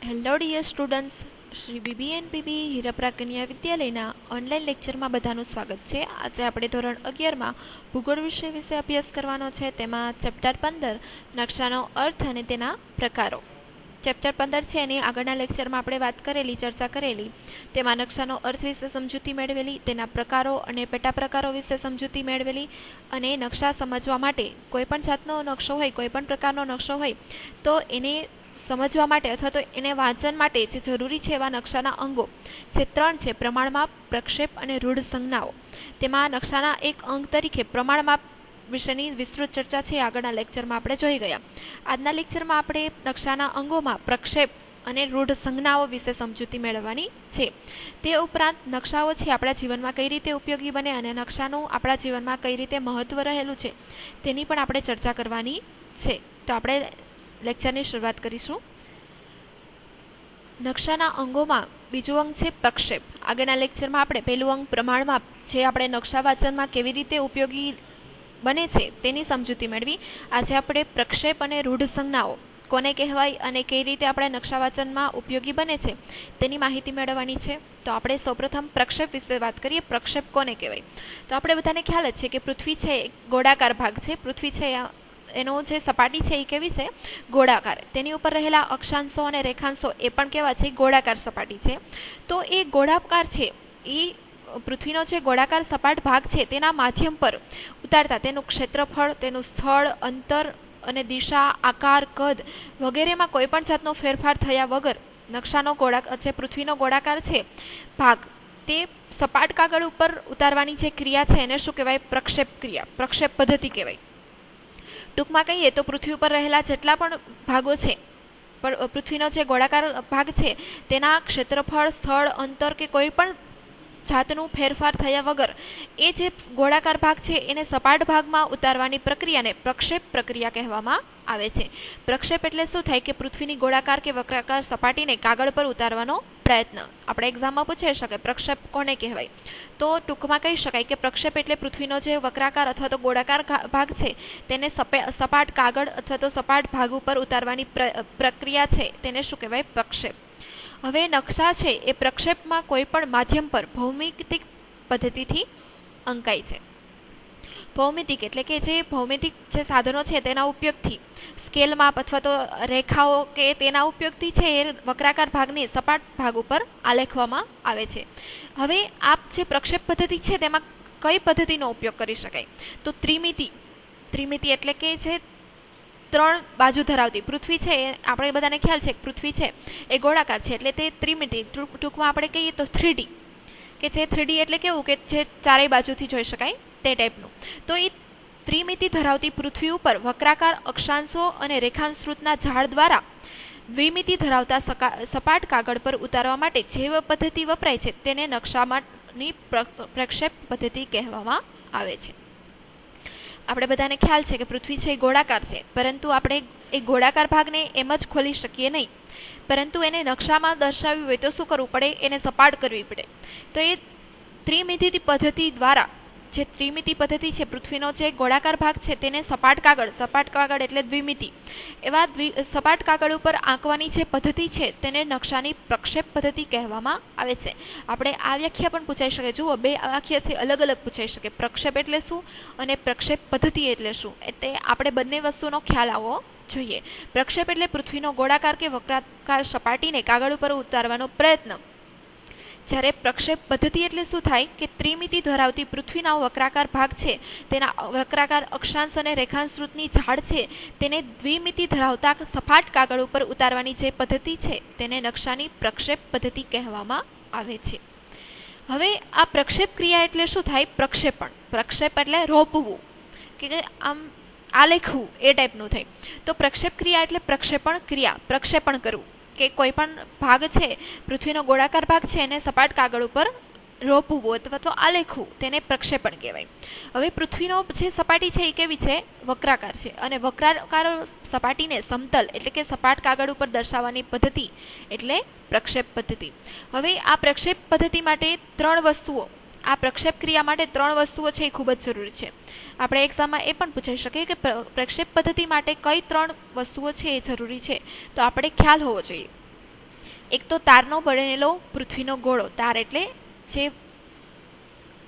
Hello dear students, Shri BBNPB Hirpara Kanya વિદ્યાલયના online લેક્ચરમાં બધાનું સ્વાગત છે. આજે આપણે ધોરણ 11માં ભૂગોળ વિષય વિશે અભ્યાસ કરવાનો છે. તેમાં ચેપ્ટર 15 નકશાનો અર્થ અને તેના પ્રકારો. ચેપ્ટર 15 છે એની આગળના લેક્ચરમાં આપણે વાત કરેલી, ચર્ચા કરેલી. તેમાં નકશાનો અર્થ વિશે સમજૂતી મેળવેલી, તેના પ્રકારો અને પેટા પ્રકારો વિશે સમજૂતી મેળવેલી, અને નકશા સમજવા માટે કોઈપણ જાતનો નકશો હોય, કોઈપણ પ્રકારનો નકશો હોય તો એને સમજવા માટે અથવા તો એને વાંચન માટે જે જરૂરી છે એવા નકશાના અંગો જે 3 છે: પ્રમાણમાપ, પ્રક્ષેપ અને રૂઢ સંજ્ઞાઓ. તેમાં નકશાના એક અંગ તરીકે પ્રમાણમાપ વિશેની વિસ્તૃત ચર્ચા છે આગળના લેક્ચરમાં આપણે જોઈ ગયા. આજના લેક્ચરમાં આપણે નકશાના અંગોમાં પ્રક્ષેપ અને રૂઢ સંજ્ઞાઓ વિશે સમજૂતી મેળવવાની છે. તે ઉપરાંત નકશાઓ છે આપણા જીવનમાં કઈ રીતે ઉપયોગી બને અને નકશાનું આપણા જીવનમાં કઈ રીતે મહત્વ રહેલું છે તેની પણ આપણે ચર્ચા કરવાની છે. તો આપણે લેક્ચરની શરૂઆત કરીશું. નકશાના અંગોમાં બીજું અંગ છે પ્રક્ષેપ. આગળના લેક્ચરમાં આપણે પહેલું અંગ પ્રમાણમાપ જે આપણે નકશા વાંચનમાં કેવી રીતે ઉપયોગી બને છે તેની સમજૂતી મેળવી. આજે આપણે પ્રક્ષેપ અને રૂઢ સંજ્ઞાઓ કોને કહેવાય અને કઈ રીતે આપણે નકશા વાંચનમાં ઉપયોગી બને છે તેની માહિતી મેળવવાની છે. તો આપણે સૌપ્રથમ પ્રક્ષેપ વિશે વાત કરીએ. પ્રક્ષેપ કોને કહેવાય? તો આપણે બધાને ખ્યાલ જ છે કે પૃથ્વી છે એક ગોળાકાર ભાગ છે. પૃથ્વી છે એનો જે સપાટી છે એ કેવી છે? ગોળાકાર. તેની ઉપર રહેલા અક્ષાંશો અને રેખાંશો એ પણ કેવા છે? ગોળાકાર સપાટી છે. તો એ ગોળાકાર છે એ પૃથ્વીનો જે ગોળાકાર સપાટ ભાગ છે તેના માધ્યમ પર ઉતારતા તેનું ક્ષેત્રફળ, તેનું સ્થળ, અંતર અને દિશા, આકાર, કદ વગેરેમાં કોઈ પણ જાતનો ફેરફાર થયા વગર નકશાનો જે પૃથ્વીનો ગોળાકાર છે ભાગ તે સપાટ કાગળ ઉપર ઉતારવાની જે ક્રિયા છે એને શું કહેવાય? પ્રક્ષેપ ક્રિયા, પ્રક્ષેપ પદ્ધતિ કહેવાય. ટૂંકમાં કહીએ તો પૃથ્વી ઉપર રહેલા જેટલા પણ ભાગો છે, પૃથ્વીનો જે ગોળાકાર ભાગ છે તેના ક્ષેત્રફળ, સ્થળ, અંતર કે કોઈ પણ જાતનું ફેરફાર થયા વગર એ જે ગોળાકાર ભાગ છે એને સપાટ ભાગમાં ઉતારવાની પ્રક્રિયાને પ્રક્ષેપ પ્રક્રિયા કહેવામાં આવે છે. પ્રક્ષેપ એટલે શું થાય કે પૃથ્વીની ગોળાકાર કે વક્રાકાર સપાટીને કાગળ પર ઉતારવાનો પ્રયત્ન. આપણે એક્ઝામમાં પૂછાઈ શકે પ્રક્ષેપ કોને કહેવાય? તો ટૂંકમાં કહી શકાય કે પ્રક્ષેપ એટલે પૃથ્વીનો જે વક્રાકાર અથવા તો ગોળાકાર ભાગ છે તેને સપાટ કાગળ અથવા તો સપાટ ભાગ ઉપર ઉતારવાની પ્રક્રિયા છે તેને શું કહેવાય? પ્રક્ષેપ. હવે નકશા છે એ પ્રક્ષેપમાં કોઈ પણ માધ્યમ પર ભૌમિતિક પદ્ધતિથી અંકાય છે. ભૌમિતિક એટલે કે જે ભૌમિતિક જે સાધનો છે તેના ઉપયોગથી સ્કેલ માપ અથવા તો રેખાઓ કે તેના ઉપયોગથી છે એ વક્રાકાર ભાગને સપાટ ભાગ ઉપર આલેખવામાં આવે છે. હવે આ જે પ્રક્ષેપ પદ્ધતિ છે તેમાં કઈ પદ્ધતિનો ઉપયોગ કરી શકાય? તો ત્રિમિતિ એટલે કે જે 3 બાજુ ધરાવતી પૃથ્વી છે. આપણે બધાને ખ્યાલ છે કે પૃથ્વી છે એ ગોળાકાર છે એટલે તે ત્રિમિતિ, ટૂંકમાં આપણે કહીએ તો 3D, કે જે 3D એટલે કેવું કે જે ચારેય બાજુથી જોઈ શકાય તે ટાઈપનું. તો એ ત્રિમિતિ ધરાવતી પૃથ્વી ઉપર વક્રાકાર અક્ષાંશો અને રેખાંશૃતના ઝાડ દ્વારા દ્વિમિતિ ધરાવતા સપાટ કાગળ પર ઉતારવા માટે જે પદ્ધતિ વપરાય છે તેને નકશામાંની પ્રક્ષેપ પદ્ધતિ કહેવામાં આવે છે. આપણે બધાને ખ્યાલ છે કે પૃથ્વી છે એ ગોળાકાર છે, પરંતુ આપણે એ ગોળાકાર ભાગને એમ જ ખોલી શકીએ નહીં, પરંતુ એને નકશામાં દર્શાવ્યું હોય તો શું કરવું પડે? એને સપાટ કરવી પડે. તો એ ત્રિમિતિ પદ્ધતિ દ્વારા, જે ત્રિમિતિ પદ્ધતિ છે પૃથ્વીનો જે ગોળાકાર ભાગ છે તેને સપાટ કાગળ એટલે દ્વિમિતિ, એવા સપાટ કાગળ ઉપર આંકવાની જે પદ્ધતિ છે તેને નકશાની પ્રક્ષેપ પદ્ધતિ કહેવામાં આવે છે. આપણે આ વ્યાખ્યા પણ પૂછાઈ શકે. જુઓ, 2 વ્યાખ્યાથી અલગ અલગ પૂછાઈ શકે. પ્રક્ષેપ એટલે શું અને પ્રક્ષેપ પદ્ધતિ એટલે શું, એટલે આપણે બંને વસ્તુનો ખ્યાલ આવવો જોઈએ. પ્રક્ષેપ એટલે પૃથ્વીનો ગોળાકાર કે વક્રાકાર સપાટીને કાગળ ઉપર ઉતારવાનો પ્રયત્ન. જ્યારે પ્રક્ષેપ પદ્ધતિ એટલે શું થાય કે ત્રિમિતિ ધરાવતી પૃથ્વીના વક્રાકાર ભાગ છે તેના વક્રાકાર અક્ષાંશ અને રેખાંશૃતની ઝાડ છે તેને દ્વિમિતિ ધરાવતા સપાટ કાગળ ઉપર ઉતારવાની જે પદ્ધતિ છે તેને નકશાની પ્રક્ષેપ પદ્ધતિ કહેવામાં આવે છે. હવે આ પ્રક્ષેપ ક્રિયા એટલે શું થાય? પ્રક્ષેપણ. પ્રક્ષેપ એટલે રોપવું કે આમ આલેખવું એ ટાઈપનું થાય. તો પ્રક્ષેપ ક્રિયા એટલે પ્રક્ષેપણ ક્રિયા, પ્રક્ષેપણ કરવું કે કોઈ પણ ભાગ છે પૃથ્વીનો ગોળાકાર ભાગ છે એને સપાટ કાગળ ઉપર રોપવું અથવા તો આલેખવું તેને પ્રક્ષેપણ કહેવાય. હવે પૃથ્વીનો જે સપાટી છે એ કેવી છે? વક્રાકાર છે, અને વક્રાકાર સપાટીને સમતલ એટલે કે સપાટ કાગળ ઉપર દર્શાવવાની પદ્ધતિ એટલે પ્રક્ષેપ પદ્ધતિ. હવે આ પ્રક્ષેપ પદ્ધતિ માટે 3 વસ્તુઓ, આ પ્રક્ષેપ ક્રિયા માટે 3 વસ્તુઓ છે એ ખૂબ જ જરૂરી છે. આપણે એક્ઝામમાં એ પણ પૂછાઈ શકે કે પ્રક્ષેપ પદ્ધતિ માટે કઈ 3 વસ્તુઓ છે એ જરૂરી છે, તો આપણે ખ્યાલ હોવો જોઈએ. એક તો તારનો બનેલો પૃથ્વીનો ગોળો, તાર એટલે જે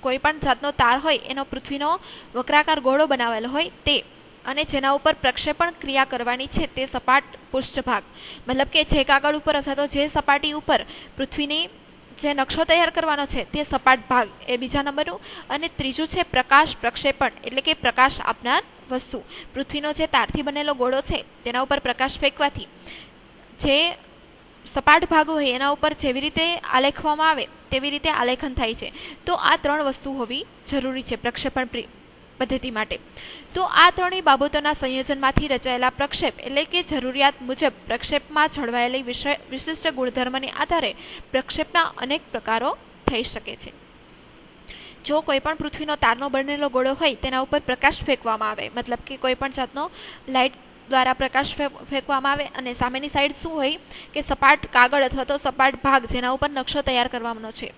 કોઈ પણ જાતનો તાર હોય એનો પૃથ્વીનો વક્રાકાર ગોળો બનાવેલો હોય તે, અને જેના ઉપર પ્રક્ષેપણ ક્રિયા કરવાની છે તે સપાટ પૃષ્ઠભાગ, મતલબ કે જે કાગળ ઉપર અથવા તો જે સપાટી ઉપર પૃથ્વીની જે નકશો તૈયાર કરવાનો છે તે સપાટ ભાગ, એ બીજા નંબરનું. અને ત્રીજું છે પ્રકાશ પ્રક્ષેપણ, એટલે કે પ્રકાશ આપનાર વસ્તુ. પૃથ્વીનો જે તારથી બનેલો ગોળો છે તેના ઉપર પ્રકાશ ફેંકવાથી જે સપાટ ભાગ હોય એના ઉપર જેવી રીતે આલેખવામાં આવે તેવી રીતે આલેખન થાય છે. તો આ 3 વસ્તુ હોવી જરૂરી છે પ્રક્ષેપણ પદ્ધતિ માટે. તો આ ત્રણેય બાબતોના સંયોજનમાંથી રચાયેલા પ્રક્ષેપ એટલે કે જરૂરિયાત મુજબ પ્રક્ષેપમાં જળવાયેલી વિશિષ્ટ ગુણધર્મને આધારે પ્રક્ષેપના અનેક પ્રકારો થઈ શકે છે. જો કોઈ પણ પૃથ્વીનો તારનો બનેલો ગોળો હોય તેના ઉપર પ્રકાશ ફેંકવામાં આવે, મતલબ કે કોઈ પણ જાતનો લાઇટ દ્વારા પ્રકાશ ફેંકવામાં આવે, અને સામેની સાઈડ શું હોય કે સપાટ કાગળ અથવા તો સપાટ ભાગ જેના ઉપર નકશો તૈયાર કરવાનો છે,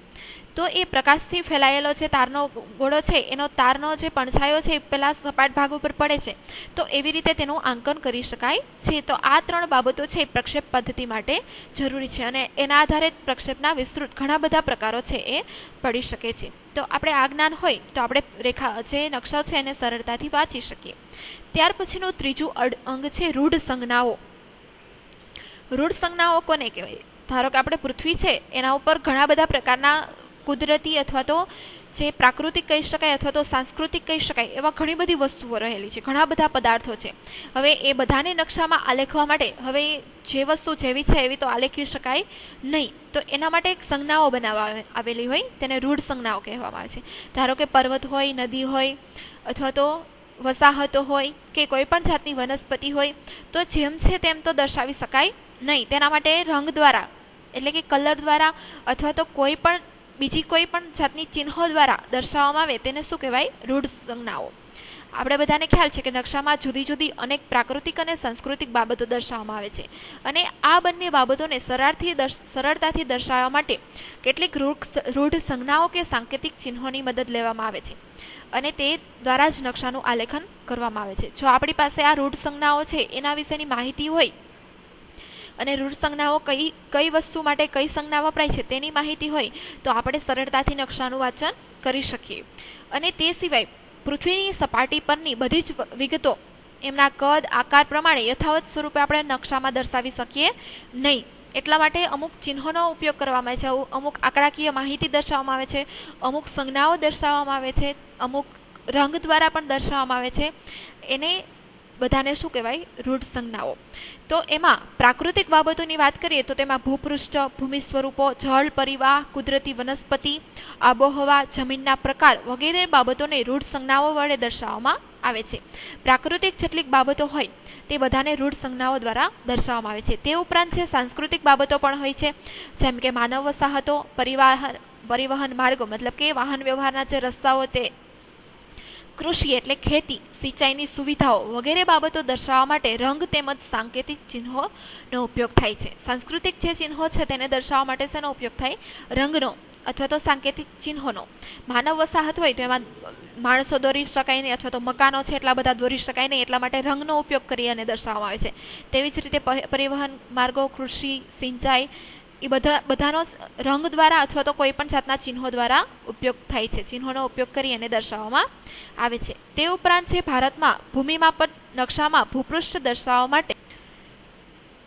તો એ પ્રકાશથી ફેલાયેલો જે તારનો ગોળો છે એનો તારનો જે પડછાયો છે પેલા સપાટ ભાગ ઉપર પડે છે, તો એવી રીતે તેનું આંકન કરી શકાય છે. તો આ 3 બાબતો છે પ્રક્ષેપ પદ્ધતિ માટે જરૂરી છે, અને એના આધારે પ્રક્ષેપના વિસ્તૃત ઘણા બધા પ્રકારો છે એ પડી શકે છે. તો આપણે આ જ્ઞાન હોય તો આપણે જે નકશા છે એને સરળતાથી વાંચી શકીએ. ત્યાર પછીનું ત્રીજું અંગ છે રૂઢ સંજ્ઞાઓ. રૂઢ સંજ્ઞાઓ કોને કહેવાય? ધારો કે આપણે પૃથ્વી છે એના ઉપર ઘણા બધા પ્રકારના કુદરતી અથવા તો જે પ્રાકૃતિક કહી શકાય અથવા તો સાંસ્કૃતિક કહી શકાય એવા ઘણી બધી વસ્તુઓ રહેલી છે, ઘણા બધા પદાર્થો છે. હવે એ બધાને નકશામાં આલેખવા માટે હવે જે વસ્તુ જેવી છે એવી તો આલેખી શકાય નહીં, તો એના માટે એક સંજ્ઞાઓ બનાવવા આવેલી હોય તેને રૂઢ સંજ્ઞાઓ કહેવામાં આવે છે. ધારો કે પર્વત હોય, નદી હોય અથવા તો વસાહતો હોય કે કોઈ પણ જાતની વનસ્પતિ હોય, તો જેમ છે તેમ તો દર્શાવી શકાય નહીં. તેના માટે રંગ દ્વારા એટલે કે કલર દ્વારા અથવા તો કોઈ પણ બીજી કોઈ પણ જાતની ચિહ્નો દ્વારા દર્શાવવામાં આવે તેને શું કહેવાય? રૂઢ સંજ્ઞાઓ. આપણે બધાને ખ્યાલ છે કે નકશામાં જુદી જુદી અનેક પ્રાકૃતિક અને સાંસ્કૃતિક બાબતો દર્શાવવામાં આવે છે, અને આ બંને બાબતોને સરળતાથી દર્શાવવા માટે કેટલીક રૂઢ સંજ્ઞાઓ કે સાંકેતિક ચિહ્નોની મદદ લેવામાં આવે છે, અને તે દ્વારા જ નકશાનું આલેખન કરવામાં આવે છે. જો આપણી પાસે આ રૂઢ સંજ્ઞાઓ છે એના વિશેની માહિતી હોય અને રૂઢ સંજ્ઞાઓ કઈ વસ્તુ માટે કઈ સંજ્ઞા વપરાય છે તેની માહિતી હોય તો આપણે સરળતાથી નકશાનું વાંચન કરી શકીએ. અને તે સિવાય પૃથ્વીની સપાટી પરની બધી જ વિગતો એમના કદ આકાર પ્રમાણે યથાવત સ્વરૂપે આપણે નકશામાં દર્શાવી શકીએ નહીં. એટલા માટે અમુક ચિહ્નોનો ઉપયોગ કરવામાં આવે છે, અમુક આંકડાકીય માહિતી દર્શાવવામાં આવે છે, અમુક સંજ્ઞાઓ દર્શાવવામાં આવે છે, અમુક રંગ દ્વારા પણ દર્શાવવામાં આવે છે. એને બધાને શું કહેવાય? રૂઢ સંજ્ઞાઓ. તો એમાં પ્રાકૃતિક બાબતોની વાત કરીએ તો તેમાં ભૂપૃષ્ઠ, ભૂમિ સ્વરૂપો, જળ પરિવાહ, કુદરતી વનસ્પતિ, આબોહવા, જમીનના પ્રકાર વગેરે બાબતોને રૂઢ સંજ્ઞાઓ વડે દર્શાવવામાં આવે છે. પ્રાકૃતિક જેટલીક બાબતો હોય તે બધાને રૂઢ સંજ્ઞાઓ દ્વારા દર્શાવવામાં આવે છે. તે ઉપરાંત છે સાંસ્કૃતિક બાબતો પણ હોય છે, જેમ કે માનવ વસાહતો, પરિવહન માર્ગો મતલબ કે વાહન વ્યવહારના જે રસ્તાઓ, તે કૃષિ એટલે ખેતી, સિંચાઈની સુવિધાઓ વગેરે બાબતો દર્શાવવા માટે રંગ તેમજ સાંકેતિક ચિહ્નોનો ઉપયોગ થાય છે. સાંસ્કૃતિક જે ચિહ્નો છે તેને દર્શાવવા માટે શેનો ઉપયોગ થાય? રંગનો અથવા તો સાંકેતિક ચિહ્નોનો. માનવ વસાહત હોય તો એમાં માણસો દોરી શકાય નહીં અથવા તો મકાનો છે એટલા બધા દોરી શકાય નહીં, એટલા માટે રંગનો ઉપયોગ કરી અને દર્શાવવામાં આવે છે. તેવી જ રીતે પરિવહન માર્ગો, કૃષિ, સિંચાઈ એ બધાનો રંગ દ્વારા અથવા તો કોઈ પણ જાતના ચિહ્નો દ્વારા ઉપયોગ થાય છે, ચિહ્નોનો ઉપયોગ કરી અને દર્શાવવામાં આવે છે. તે ઉપરાંત છે ભારતમાં ભૂમિમાપન નકશામાં ભૂપૃષ્ઠ દર્શાવવા માટે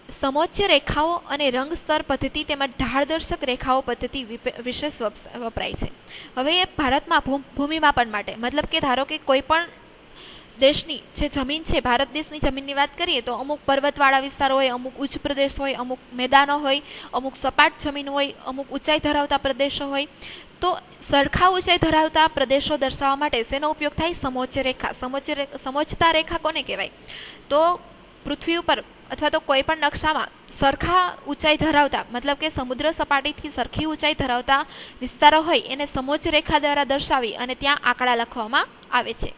સમોચ્ચ રેખાઓ અને રંગ સ્તર પદ્ધતિ તેમજ ઢાળદર્શક રેખાઓ પદ્ધતિ વિશેષ વપરાય છે. હવે એ ભારતમાં ભૂમિમાપન માટે મતલબ કે ધારો કે કોઈ પણ દેશની જે જમીન છે, ભારત દેશની જમીનની વાત કરીએ તો અમુક પર્વતવાળા વિસ્તારો હોય, અમુક ઉચ્ચ પ્રદેશ હોય, અમુક મેદાનો હોય, અમુક સપાટ જમીન હોય, અમુક ઊંચાઈ ધરાવતા પ્રદેશો હોય. તો સરખા ઊંચાઈ ધરાવતા પ્રદેશો દર્શાવવા માટે શેનો ઉપયોગ થાય? સમોચ્ચ રેખા. સમોચ્ચતા રેખા કોને કહેવાય? તો પૃથ્વી ઉપર અથવા તો કોઈ પણ નકશામાં સરખા ઊંચાઈ ધરાવતા મતલબ કે સમુદ્ર સપાટીથી સરખી ઊંચાઈ ધરાવતા વિસ્તારો હોય એને સમોચ્ચ રેખા દ્વારા દર્શાવી અને ત્યાં આંકડા લખવામાં આવે છે.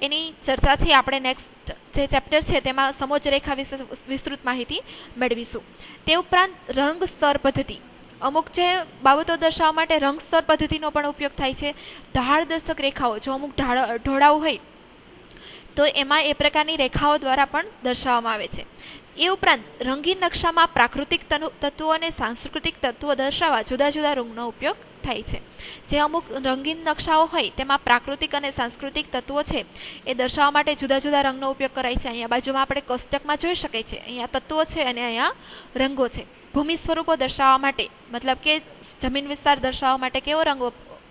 એની ચર્ચા છે આપણે નેક્સ્ટ જે ચેપ્ટર છે તેમાં સમોચ્ચ રેખા વિશે વિસ્તૃત માહિતી મેળવીશું. તે ઉપરાંત રંગ સ્તર પદ્ધતિ. અમુક જે બાબતો દર્શાવવા માટે રંગ સ્તર પદ્ધતિનો પણ ઉપયોગ થાય છે. ઢાળદર્શક રેખાઓ, જો અમુક ઢોળાવ હોય તો એમાં એ પ્રકારની રેખાઓ દ્વારા પણ દર્શાવવામાં આવે છે. એ ઉપરાંત રંગીન નકશામાં પ્રાકૃતિક તત્વો અને સાંસ્કૃતિક તત્વો દર્શાવવા જુદા જુદા રંગનો ઉપયોગ થાય છે. જે અમુક રંગીન નકશાઓ હોય તેમાં પ્રાકૃતિક અને સાંસ્કૃતિક તત્વો છે એ દર્શાવવા માટે જુદા જુદા રંગનો ઉપયોગ કરાય છે. અહીંયા બાજુમાં આપણે કોષ્ટકમાં જોઈ શકાય છે, અહીંયા તત્વો છે અને અહીંયા રંગો છે. ભૂમિ સ્વરૂપો દર્શાવવા માટે, મતલબ કે જમીન વિસ્તાર દર્શાવવા માટે કેવો રંગ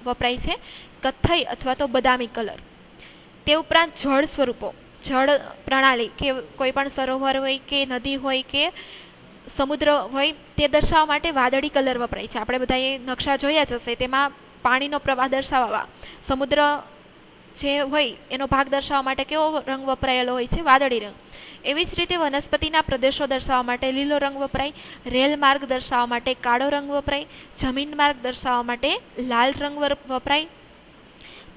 વપરાય છે? કથ્થઈ અથવા તો બદામી કલર. તે ઉપરાંત જળ સ્વરૂપો, જળ પ્રણાલી કે કોઈ પણ સરોવર હોય કે નદી હોય કે સમુદ્ર હોય તે દર્શાવવા માટે વાદળી કલર વપરાય છે. આપણે બધાએ નકશા જોયા જ હશે, તેમાં પાણીનો પ્રવાહ દર્શાવવા સમુદ્ર જે હોય એનો ભાગ દર્શાવવા માટે કેવો રંગ વપરાયેલો હોય છે? વાદળી રંગ. એવી જ રીતે વનસ્પતિના પ્રદેશો દર્શાવવા માટે લીલો રંગ વપરાય, રેલ માર્ગ દર્શાવવા માટે કાળો રંગ વપરાય, જમીન માર્ગ દર્શાવવા માટે લાલ રંગ વપરાય,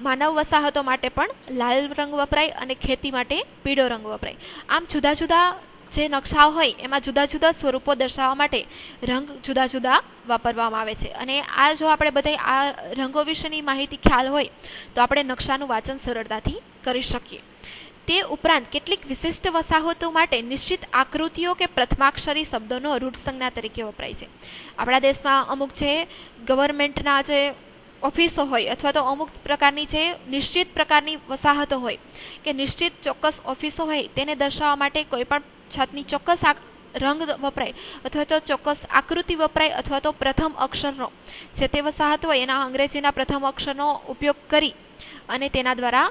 માનવ વસાહતો માટે પણ લાલ રંગ વપરાય અને ખેતી માટે પીળો રંગ વપરાય. આમ જુદા જુદા જે નકશાઓ હોય એમાં જુદા જુદા સ્વરૂપો દર્શાવવા માટે રંગ જુદા જુદા વાપરવામાં આવે છે. અને આ જો આપણે બધા આ રંગો વિશેની માહિતી ખ્યાલ હોય તો આપણે નકશાનું વાંચન સરળતાથી કરી શકીએ. તે ઉપરાંત કેટલીક વિશિષ્ટ વસાહતો માટે નિશ્ચિત આકૃતિઓ કે પ્રથમાક્ષરી શબ્દોનો રૂઢ સંજ્ઞા તરીકે વપરાય છે. આપણા દેશમાં અમુક જે ગવર્મેન્ટના જે ઓફિસો હોય અથવા તો અમુક પ્રકારની જે નિશ્ચિત પ્રકારની વસાહતો હોય કે નિશ્ચિત ચોક્કસ ઓફિસો હોય તેને દર્શાવવા માટે કોઈ પણ જાતની ચોક્કસ રંગ વપરાય અથવા તો ચોક્કસ આકૃતિ વપરાય અથવા તો પ્રથમ અક્ષરનો જે તે વસાહત હોય એના અંગ્રેજીના પ્રથમ અક્ષરનો ઉપયોગ કરી અને તેના દ્વારા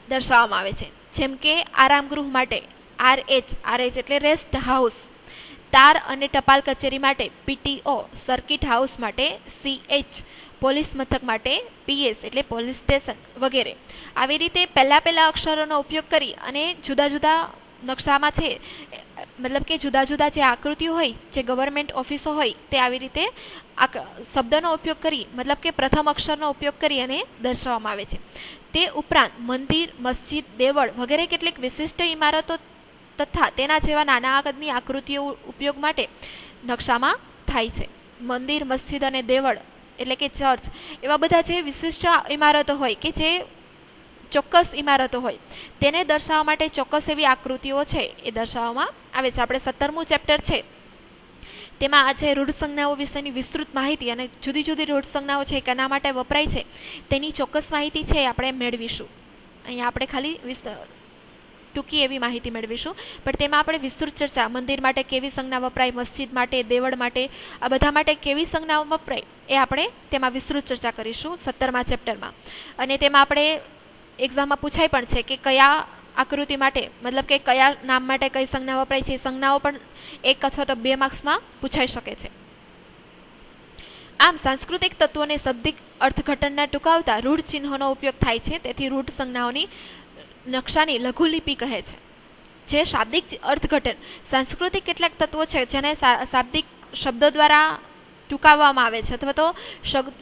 દર્શાવવામાં આવે છે. જેમ કે આરામગૃહ માટે RH એટલે રેસ્ટ હાઉસ, તાર અને ટપાલ કચેરી માટે PTO, સર્કિટ હાઉસ માટે CH, પોલીસ મથક માટે PS એટલે પોલીસ સ્ટેશન વગેરે. આવી રીતે પહેલા અક્ષરોનો ઉપયોગ કરી અને જુદા જુદા નકશામાં છે મતલબ કે જુદા જુદા જે આકૃતિઓ હોય જે ગવર્મેન્ટ ઓફિસો હોય તે આવી રીતે શબ્દનો ઉપયોગ કરી મતલબ કે પ્રથમ અક્ષરનો ઉપયોગ કરી અને દર્શાવવામાં આવે છે. તે ઉપરાંત મંદિર, મસ્જિદ, દેવળ વગેરે કેટલીક વિશિષ્ટ ઇમારતો તથા તેના જેવા નાના કદની આકૃતિઓ ઉપયોગ માટે નકશામાં થાય છે. મંદિર, મસ્જિદ અને દેવળ એટલે કે ચર્ચ એવા બધા જે વિશિષ્ટ ઇમારતો હોય કે જે ચોક્કસ ઇમારતો હોય તેને દર્શાવવા માટે ચોક્કસ એવી આકૃતિઓ છે એ દર્શાવવામાં આવે છે. આપણે 17મું ચેપ્ટર છે તેમાં આજે રૂઢ સંજ્ઞાઓ વિશેની વિસ્તૃત માહિતી અને જુદી જુદી રૂઢ સંજ્ઞાઓ છે કેના માટે વપરાય છે તેની ચોક્કસ માહિતી છે એ આપણે મેળવીશું. અહીંયા આપણે ખાલી ટૂંકી એવી માહિતી મેળવીશું, પણ તેમાં આપણે વિસ્તૃત ચર્ચા મંદિર માટે કેવી સંજ્ઞા વપરાય, મસ્જિદ માટે, દેવળ માટે, આ બધા માટે કેવી સંજ્ઞાઓ વપરાય એ આપણે તેમાં વિસ્તૃત ચર્ચા કરીશું 17મા ચેપ્ટરમાં. અને તેમાં આપણે એક્ઝામમાં પૂછાય પણ છે કે કયા આકૃતિ માટે મતલબ કે કયા નામ માટે કઈ સંજ્ઞા વપરાય છે એ સંજ્ઞાઓ પણ 1 અથવા તો 2 માર્ક્સમાં પૂછાઈ શકે છે. આમ સાંસ્કૃતિક તત્વોને શાબ્દિક અર્થઘટનના ટૂંકાવતા રૂઢ ચિહ્નોનો ઉપયોગ થાય છે. તેથી રૂઢ સંજ્ઞાઓની નકશાની લઘુલિપિ કહે છે. જે શાબ્દિક અર્થઘટન સાંસ્કૃતિક કેટલાક તત્વો છે જેને શાબ્દિક શબ્દો દ્વારા ટૂંકાવવામાં આવે છે અથવા તો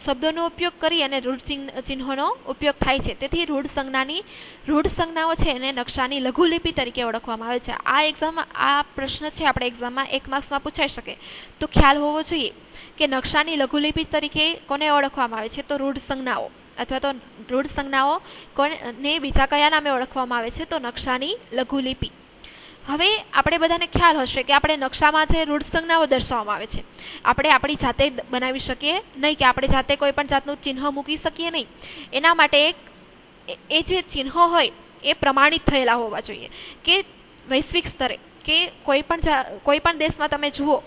શબ્દોનો ઉપયોગ કરી અને રૂઢ ચિહ્નોનો ઉપયોગ થાય છે. તેથી રૂઢ સંજ્ઞાઓ છે એને નકશાની લઘુલિપિ તરીકે ઓળખવામાં આવે છે. આ પ્રશ્ન છે આપણે એક્ઝામમાં 1 માર્ક્સમાં પૂછાઈ શકે તો ખ્યાલ હોવો જોઈએ કે નકશાની લઘુલિપિ તરીકે કોને ઓળખવામાં આવે છે તો રૂઢ સંજ્ઞાઓ અથવા તો રૂઢ સંજ્ઞાઓ કોને બીજા કયા નામે ઓળખવામાં આવે છે તો નકશાની લઘુલિપિ. હવે આપણે બધાને ખ્યાલ હશે કે આપણે નકશામાં જે રૂઢ સંજ્ઞાઓ દર્શાવવામાં આવે છે આપણે આપણી જાતે બનાવી શકીએ નહીં કે આપણે જાતે કોઈ પણ જાતનું ચિહ્ન મૂકી શકીએ નહીં. એના માટે એ જે ચિહ્નો હોય એ પ્રમાણિત થયેલા હોવા જોઈએ કે વૈશ્વિક સ્તરે કે કોઈ પણ દેશમાં તમે જુઓ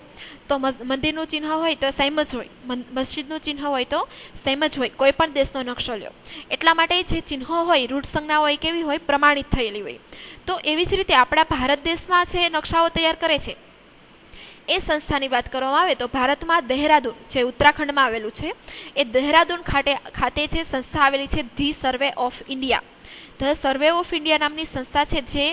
તો મંદિરનું ચિહ્ન હોય તો સેમ જ હોય, મસ્જિદનું ચિહ્ન હોય તો સેમ જ હોય, કોઈ પણ દેશનો નકશો લ્યો. એટલા માટે જે ચિહ્નો હોય રૂઢ સંજ્ઞા હોય કેવી હોય પ્રમાણિત થયેલી હોય. તો એવી જ રીતે આપણા ભારત દેશમાં જે નકશાઓ તૈયાર કરે છે એ સંસ્થાની વાત કરવામાં આવે તો ભારતમાં દહેરાદૂન જે ઉત્તરાખંડમાં આવેલું છે એ દહેરાદૂન ખાતે જે સંસ્થા આવેલી છે the survey of India. The survey of India નામની સંસ્થા છે જે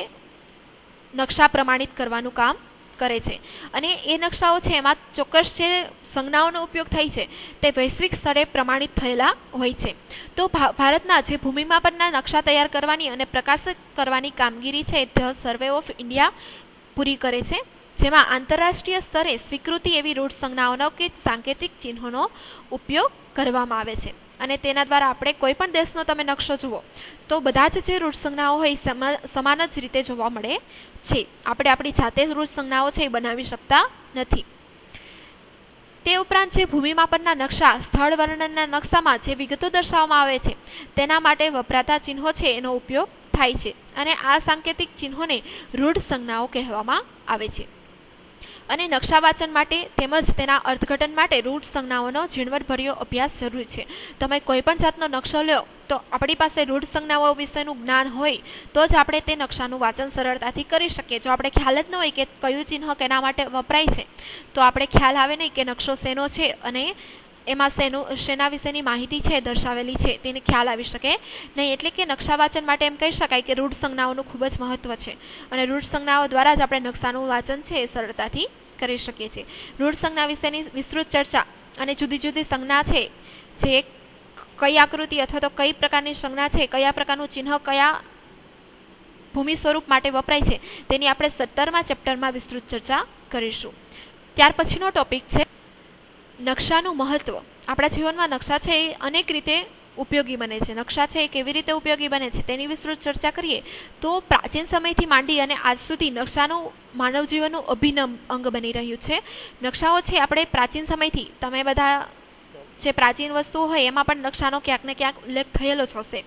નકશા પ્રમાણિત કરવાનું કામ કરે છે. અને એ નકશાઓ છે એમાં ચોક્કસ જે સંજ્ઞાઓનો ઉપયોગ થાય છે તે વૈશ્વિક સ્તરે પ્રમાણિત થયેલા હોય છે. તો ભારતના જે ભૂમિમાં પરના નકશા તૈયાર કરવાની અને પ્રકાશિત કરવાની કામગીરી છે ધ સર્વે ઓફ ઇન્ડિયા પૂરી કરે છે. જેમાં આંતરરાષ્ટ્રીય સ્તરે સ્વીકૃતિ એવી રૂઢ સંજ્ઞાઓનો કે સાંકેતિક ચિહ્નોનો ઉપયોગ કરવામાં આવે છે અને તેના દ્વારા આપણે કોઈ પણ દેશનો તમે નકશો જુઓ તો બધા જ જે રૂઢ સંજ્ઞાઓ હોય સમાન જ રીતે જોવા મળે છે. આપણે આપણી જાતે રૂઢ સંજ્ઞાઓ છે એ બનાવી શકતા નથી. તે ઉપરાંત જે ભૂમિમાપનના નકશા સ્થળ વર્ણનના નકશામાં જે વિગતો દર્શાવવામાં આવે છે તેના માટે વપરાતા ચિહ્નો છે એનો ઉપયોગ થાય છે અને આ સાંકેતિક ચિહ્નોને રૂઢ સંજ્ઞાઓ કહેવામાં આવે છે. અને નકશા વાંચન માટે તેમજ તેના અર્થઘટન માટે રૂઢ સંજ્ઞાઓનો ઝીણવટભર્યો અભ્યાસ જરૂરી છે. તમે કોઈ પણ જાતનો નકશો લો તો આપણી પાસે રૂઢ સંજ્ઞાઓ વિશેનું જ્ઞાન હોય તો જ આપણે તે નકશાનું વાંચન સરળતાથી કરી શકીએ. જો આપણે ખ્યાલ જ ન હોય કે કયું ચિહ્ન કેના માટે વપરાય છે તો આપણે ખ્યાલ આવે નહીં કે નકશો શેનો છે અને એમાં શેના વિશેની માહિતી છે દર્શાવેલી છે તેને ખ્યાલ આવી શકે નહીં. એટલે કે નકશા વાંચન માટે એમ કહી શકાય કે રૂઢ સંજ્ઞાઓનું ખૂબ જ મહત્વ છે અને રૂઢ સંજ્ઞાઓ દ્વારા જ આપણે નકશાનું વાંચન છે એ સરળતાથી કરી શકીએ છીએ. રૂઢ સંજ્ઞા વિશેની વિસ્તૃત ચર્ચા અને જુદી જુદી સંજ્ઞા છે જે કઈ આકૃતિ અથવા તો કઈ પ્રકારની સંજ્ઞા છે, કયા પ્રકારનું ચિહ્ન કયા ભૂમિ સ્વરૂપ માટે વપરાય છે તેની આપણે 17મા ચેપ્ટરમાં વિસ્તૃત ચર્ચા કરીશું. ત્યાર પછીનો ટોપિક છે નકશાનું મહત્વ. આપણા જીવનમાં નકશા છે એ અનેક રીતે ઉપયોગી બને છે. નકશા છે એ કેવી રીતે ઉપયોગી બને છે તેની વિસ્તૃત ચર્ચા કરીએ તો પ્રાચીન સમયથી માંડી અને આજ સુધી નકશાનું માનવ જીવનનું અભિન્ન અંગ બની રહ્યું છે. નકશાઓ છે આપણે પ્રાચીન સમયથી તમે બધા જે પ્રાચીન વસ્તુઓ હોય એમાં પણ નકશાનો ક્યાંક ને ક્યાંક ઉલ્લેખ થયેલો જ હશે.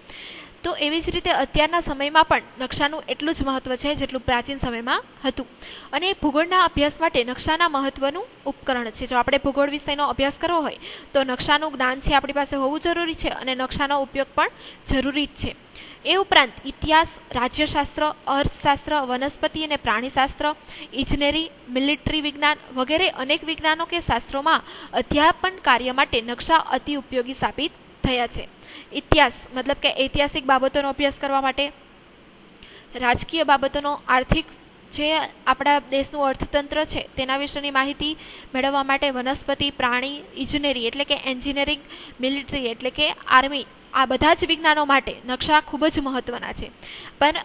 તો એવી જ રીતે અત્યારના સમયમાં પણ નકશાનું એટલું જ મહત્વ છે જેટલું પ્રાચીન સમયમાં હતું. અને ભૂગોળના અભ્યાસ માટે નકશાના મહત્વનું ઉપકરણ છે. જો આપણે ભૂગોળ વિષયનો અભ્યાસ કરવો હોય તો નકશાનું જ્ઞાન છે આપણી પાસે હોવું જરૂરી છે અને નકશાનો ઉપયોગ પણ જરૂરી જ છે. એ ઉપરાંત ઇતિહાસ, રાજ્યશાસ્ત્ર, અર્થશાસ્ત્ર, વનસ્પતિ અને પ્રાણીશાસ્ત્ર, ઇજનેરી, મિલિટરી વિજ્ઞાન વગેરે અનેક વિજ્ઞાનો કે શાસ્ત્રોમાં અધ્યાપન કાર્ય માટે નકશા અતિ ઉપયોગી સાબિત થયા છે. ઇતિહાસ મતલબ કે ઐતિહાસિક બાબતોનો અભ્યાસ કરવા માટે, રાજકીય બાબતોનો, આર્થિક જે આપણા દેશનું અર્થતંત્ર છે તેના વિશેની માહિતી મેળવવા માટે વનસ્પતિ, પ્રાણી, ઇજનેરી એટલે કે એન્જિનિયરિંગ, મિલિટરી એટલે કે આર્મી, આ બધા જ વિજ્ઞાનો માટે નકશા ખૂબ જ મહત્વના છે. પણ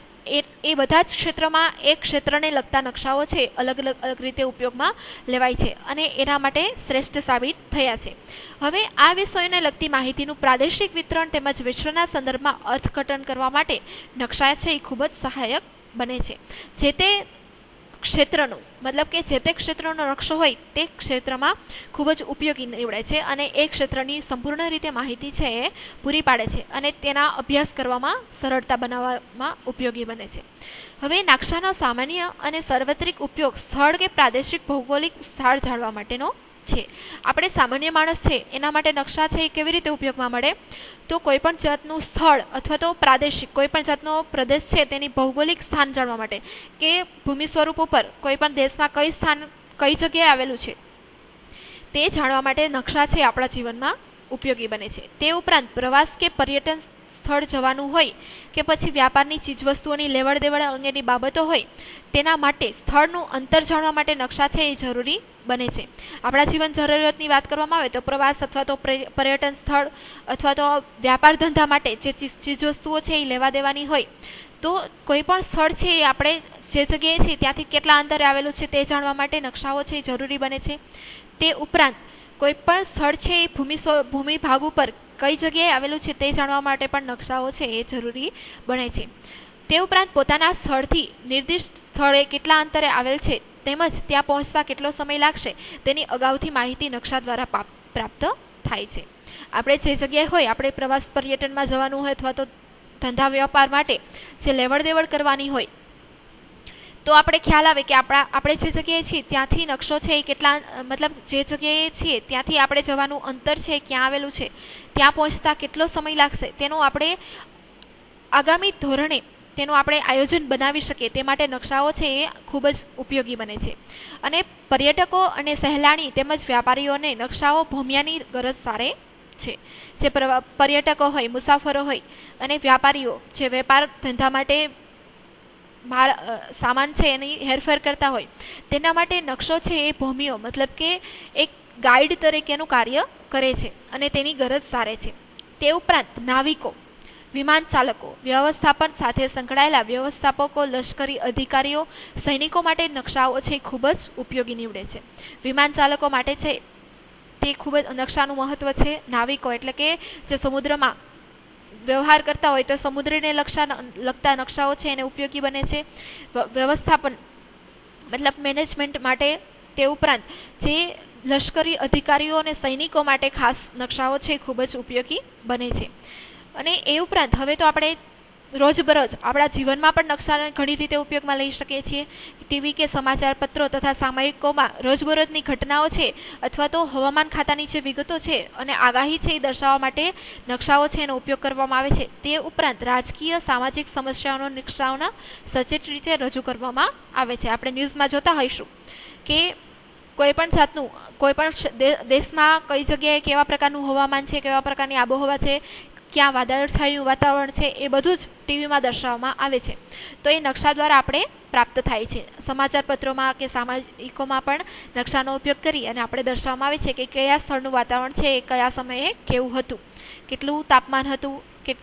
એ બધા જ ક્ષેત્રમાં એક ક્ષેત્રને લગતા નકશાઓ છે અલગ અલગ રીતે ઉપયોગમાં લેવાય છે અને એના માટે શ્રેષ્ઠ સાબિત થયા છે. હવે આ વિષયોને લગતી માહિતીનું પ્રાદેશિક વિતરણ તેમજ વિશ્વના સંદર્ભમાં અર્થઘટન કરવા માટે નકશા છે એ ખૂબ જ સહાયક બને છે. જે તે ક્ષેત્રનું મતલબ કે જે તે ક્ષેત્રનો નકશો હોય તે ક્ષેત્રમાં ખૂબ જ ઉપયોગી નીવડે છે અને એ ક્ષેત્રની સંપૂર્ણ રીતે માહિતી છે એ પૂરી પાડે છે અને તેના અભ્યાસ કરવામાં સરળતા બનાવવામાં ઉપયોગી બને છે. હવે નકશાનો સામાન્ય અને સાર્વત્રિક ઉપયોગ સ્થળ કે પ્રાદેશિક ભૌગોલિક સ્થળ જાણવા માટેનો છે. આપણે સામાન્ય માણસ છે એના માટે નકશા છે એ કેવી રીતે ઉપયોગમાં મળે તો કોઈ પણ જાતનું સ્થળ અથવા તો પ્રાદેશિક કોઈ પણ જાતનો પ્રદેશ છે તેની ભૌગોલિક સ્થાન જાણવા માટે કે ભૂમિ સ્વરૂપ ઉપર કોઈ પણ દેશમાં કઈ સ્થાન કઈ જગ્યાએ આવેલું છે તે જાણવા માટે નકશા છે આપણા જીવનમાં ઉપયોગી બને છે. તે ઉપરાંત પ્રવાસ કે પર્યટન સ્થળ જવાનું હોય કે પછી વ્યાપારની ચીજવસ્તુઓની લેવડ દેવડ અંગેની બાબતો હોય તેના માટે સ્થળનું અંતર જાણવા માટે નકશા છે એ જરૂરી બને છે. આપણા જીવન જરૂરિયાતની વાત કરવામાં આવે તો પ્રવાસ અથવા તો પર્યટન સ્થળ અથવા તો વ્યાપાર ધંધા માટે જે ચીજવસ્તુઓ છે એ લેવા દેવાની હોય તો કોઈ પણ સ્થળ છે એ આપણે જે જગ્યાએ છે ત્યાંથી કેટલા અંતરે આવેલું છે તે જાણવા માટે નકશાઓ છે એ જરૂરી બને છે. તે ઉપરાંત કોઈ પણ સ્થળ છે એ ભૂમિ ભાગ ઉપર કઈ જગ્યાએ આવેલું છે તે જાણવા માટે પણ નકશાઓ છે એ જરૂરી બને છે. તે ઉપરાંત પોતાના સ્થળથી નિર્દિષ્ટ સ્થળે કેટલા અંતરે આવેલ છે તેમજ ત્યાં પહોંચતા કેટલો સમય લાગશે તેની અગાઉથી માહિતી નકશા દ્વારા પ્રાપ્ત થાય છે. આપણે જે જગ્યાએ હોય આપણે પ્રવાસ પર્યટનમાં જવાનું હોય અથવા તો ધંધા વ્યાપાર માટે જે લેવડ દેવડ કરવાની હોય તો આપણે ખ્યાલ આવે કે આપણે જે જગ્યાએ છીએ ત્યાંથી નકશો છે એ કેટલા મતલબ જે જગ્યાએ છીએ ત્યાંથી આપણે જવાનું અંતર છે ક્યાં આવેલું છે ત્યાં પહોંચતા કેટલો સમય લાગશે તેનું આપણે આગામી ધોરણે તેનું આપણે આયોજન બનાવી શકીએ તે માટે નકશાઓ છે એ ખૂબ જ ઉપયોગી બને છે. અને પર્યટકો અને સહેલાણી તેમજ વ્યાપારીઓને નકશાઓ ભોમિયાની ગરજ સારે છે. જે પર્યટકો હોય, મુસાફરો હોય અને વ્યાપારીઓ જે વેપાર ધંધા માટે સામાન છે એની હેરફેર કરતા હોય તેના માટે નકશો છે એ ભૂમિઓ મતલબ કે એક ગાઈડ તરીકેનું કાર્ય કરે છે અને તેની ગરજ સારે છે. તે ઉપરાંત નાવિકો વિમાન ચાલકો, વ્યવસ્થાપન સાથે સંકળાયેલા વ્યવસ્થાપકો, લશ્કરી અધિકારીઓ, સૈનિકો માટે નકશાઓ છે ખૂબ જ ઉપયોગી નીવડે છે. વિમાન ચાલકો માટે છે તે ખૂબ જ નકશાનું મહત્વ છે. નાવિકો એટલે કે જે સમુદ્રમાં વ્યવહાર કરતા હોય તો સમુદ્રને લગતા નકશાઓ છે એને ઉપયોગી બને છે. વ્યવસ્થાપન મતલબ મેનેજમેન્ટ માટે, તે ઉપરાંત જે લશ્કરી અધિકારીઓ અને સૈનિકો માટે ખાસ નકશાઓ છે ખૂબ જ ઉપયોગી બને છે. અને એ ઉપરાંત હવે તો આપણે રોજબરોજ આપણા જીવનમાં પણ નકશાને ઘણી રીતે ઉપયોગમાં લઈ શકીએ છીએ. ટીવી કે સમાચાર પત્રો તથા સામયિકોમાં રોજબરોજની ઘટનાઓ છે અથવા તો હવામાન ખાતાની જે વિગતો છે અને આગાહી છે એ દર્શાવવા માટે નકશાઓ છે એનો ઉપયોગ કરવામાં આવે છે. તે ઉપરાંત રાજકીય સામાજિક સમસ્યાઓનો નકશાઓના સચેત રીતે રજૂ કરવામાં આવે છે. આપણે ન્યૂઝમાં જોતા હોઈશું કે કોઈ પણ જાતનું કોઈ પણ દેશમાં કઈ જગ્યાએ કેવા પ્રકારનું હવામાન છે, કેવા પ્રકારની આબોહવા છે, ક્યાં વાદળછાયું વાતાવરણ છે, એ બધું જ ટીવીમાં દર્શાવવામાં આવે છે. તો એ નકશા દ્વારા આપણે પ્રાપ્ત થાય છે. સમાચાર પત્રોમાં કે સામાયિકોમાં પણ નકશાનો ઉપયોગ કરી અને આપણે દર્શાવવામાં આવે છે કે કયા સ્થળનું વાતાવરણ છે, કયા સમયે કેવું હતું, કેટલું તાપમાન હતું, કે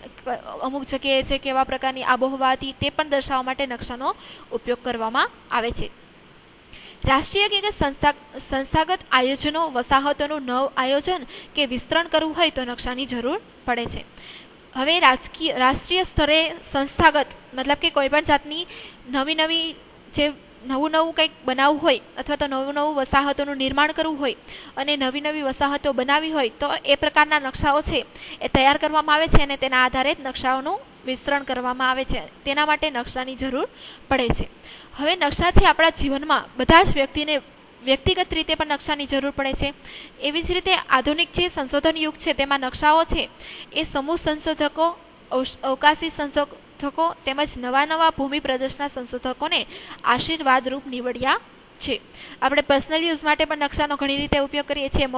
અમુક જગ્યાએ છે કેવા પ્રકારની આબોહવા હતી, તે પણ દર્શાવવા માટે નકશાનો ઉપયોગ કરવામાં આવે છે. રાષ્ટ્રીય કે સંસ્થાગત આયોજનો, વસાહતોનું નવ આયોજન કે વિસ્તરણ કરવું હોય તો નકશાની જરૂર પડે છે. હવે રાષ્ટ્રીય સ્તરે સંસ્થાગત મતલબ કે કોઈ પણ જાતની નવી જે નવું કંઈક બનાવવું હોય અથવા તો નવું વસાહતોનું નિર્માણ કરવું હોય અને નવી વસાહતો બનાવી હોય તો એ પ્રકારના નકશાઓ છે એ તૈયાર કરવામાં આવે છે અને તેના આધારે નકશાઓનું વિસ્તરણ કરવામાં આવે છે. તેના માટે નકશાની જરૂર પડે છે. હવે નકશા છે આપણા જીવનમાં બધા જ વ્યક્તિને વ્યક્તિગત રીતે પણ નકશાની જરૂર પડે છે. એવી જ રીતે આધુનિક જે સંશોધન યુગ છે તેમાં નકશાઓ છે એ સમૂહ સંશોધકો, અવકાશી સંશોધકો તેમજ નવા ભૂમિ પ્રદેશના સંશોધકોને આશીર્વાદરૂપ નીવડ્યા છે. આપણે પર્સનલ યુઝ માટે પણ નકશાનો ઘણી રીતે ઉપયોગ કરીએ છીએ.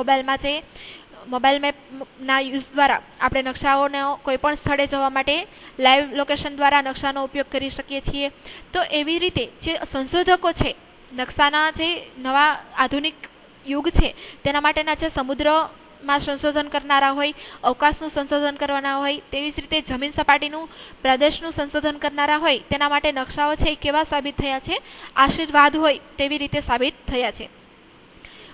મોબાઈલ મેપના યુઝ દ્વારા આપણે નકશાઓનો કોઈ પણ સ્થળે જવા માટે લાઈવ લોકેશન દ્વારા નકશાનો ઉપયોગ કરી શકીએ છીએ. તો એવી રીતે જે સંશોધકો છે નકશાના જે નવા આધુનિક યુગ છે તેના માટેના જે સમુદ્રમાં સંશોધન કરનારા હોય, અવકાશનું સંશોધન કરવાના હોય, તેવી જ રીતે જમીન સપાટીનું પ્રદેશનું સંશોધન કરનારા હોય તેના માટે નકશાઓ છે એ કેવા સાબિત થયા છે? આશીર્વાદ હોય તેવી રીતે સાબિત થયા છે.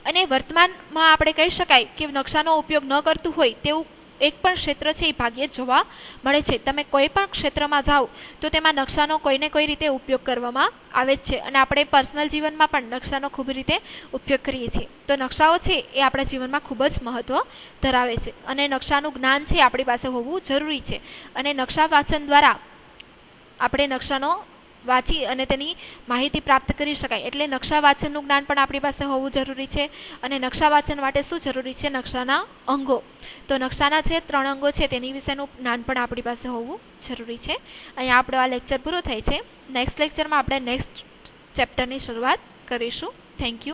અને વર્તમાનમાં આપણે કહી શકાય કે નકશાનો ઉપયોગ ન કરતું હોય તેવું એક પણ ક્ષેત્ર છે એ ભાગ્યે જ જોવા મળે છે. તમે કોઈ પણ ક્ષેત્રમાં જાઓ તો તેમાં નકશાનો કોઈને કોઈ રીતે ઉપયોગ કરવામાં આવે જ છે અને આપણે પર્સનલ જીવનમાં પણ નકશાનો ખૂબ રીતે ઉપયોગ કરીએ છીએ. તો નકશાઓ છે એ આપણા જીવનમાં ખૂબ જ મહત્વ ધરાવે છે અને નકશાનું જ્ઞાન છે આપણી પાસે હોવું જરૂરી છે. અને નકશા વાંચન દ્વારા આપણે નકશાનો વાંચી અને તેની માહિતી પ્રાપ્ત કરી શકાય. એટલે નકશા વાંચનનું જ્ઞાન પણ આપણી પાસે હોવું જરૂરી છે. અને નકશા વાંચન માટે શું જરૂરી છે? નકશાના અંગો. તો નકશાના જે 3 અંગો છે તેની વિશેનું જ્ઞાન પણ આપણી પાસે હોવું જરૂરી છે. અહીંયા આપણો આ લેક્ચર પૂરો થાય છે. નેક્સ્ટ લેક્ચરમાં આપણે નેક્સ્ટ ચેપ્ટરની શરૂઆત કરીશું. Thank you.